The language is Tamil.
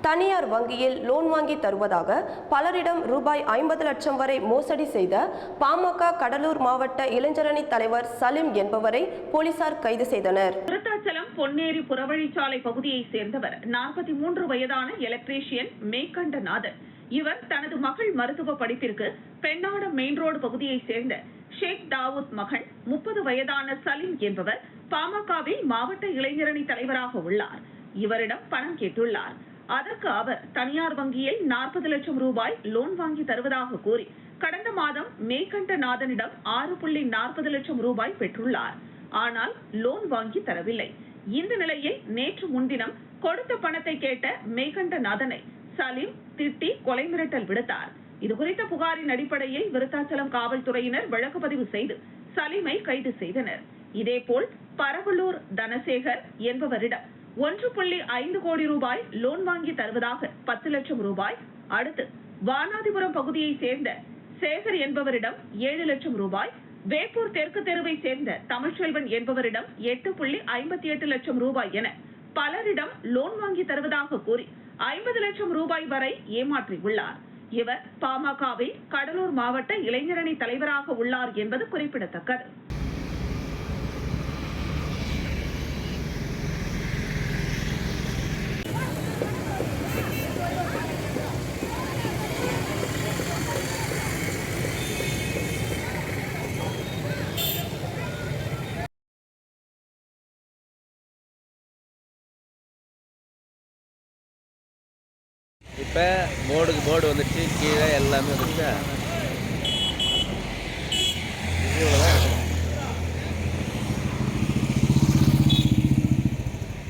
தனியார் வங்கியில் லோன் வாங்கி தருவதாக பலரிடம் ரூபாய் 50 லட்சம் வரை மோசடி செய்த பாமக கடலூர் மாவட்ட இளைஞரணி தலைவர் சலீம் என்பவரை போலீசார் கைது செய்தனர். விருத்தாச்சலம் பொன்னேரி புறவழிச்சாலை பகுதியை சேர்ந்தவர் 43 வயதான எலக்ட்ரீஷியன் மேற்கண்டநாதன். இவர் தனது மகள் மருத்துவ படிப்பிற்கு பெண்ணாடம் மெயின் ரோடு பகுதியை சேர்ந்த ஷேக் தாவூத் மகன் 30 வயதான சலீம் என்பவர் பாமகவில் மாவட்ட இளைஞரணி தலைவராக உள்ளார். இவரிடம் பணம் கேட்டுள்ளார். அதற்கு அவர் தனியார் வங்கியில் 40 லட்சம் ரூபாய் லோன் வாங்கி தருவதாக கூறி கடந்த மாதம் மேற்கண்டநாதனிடம் 6.40 லட்சம் ரூபாய் பெற்றுள்ளார். ஆனால் லோன் வாங்கி தரவில்லை. இந்த நிலையில் நேற்று முன்தினம் கொடுத்த பணத்தை கேட்ட மேற்கண்டநாதனை சலீம் திட்டி கொலை மிரட்டல் விடுத்தார். இதுகுறித்த புகாரின் அடிப்படையில் விருத்தாச்சலம் காவல்துறையினர் வழக்கு பதிவு செய்து சலீமை கைது செய்தனர். இதேபோல் பரவலூர் தனசேகர் என்பவரிடம் 1.5 கோடி ரூபாய் லோன் வாங்கி தருவதாக 10 லட்சம் ரூபாய், அடுத்து வானாதிபுரம் பகுதியை சேர்ந்த சேகர் என்பவரிடம் 7 லட்சம் ரூபாய், வேப்பூர் தெற்கு தெருவை சேர்ந்த தமிழ்ச்செல்வன் என்பவரிடம் 8.58 லட்சம் ரூபாய் என பலரிடம் லோன் வாங்கி தருவதாக கூறி 50 லட்சம் ரூபாய் வரை ஏமாற்றியுள்ளார். இவர் பாமகவில் கடலூர் மாவட்ட இளைஞரணி தலைவராக உள்ளார் என்பது குறிப்பிடத்தக்கது. இப்போ போர்டு வந்துடுச்சு, கீழே எல்லாமே வந்துடுச்சு. இவ்வளோதான்.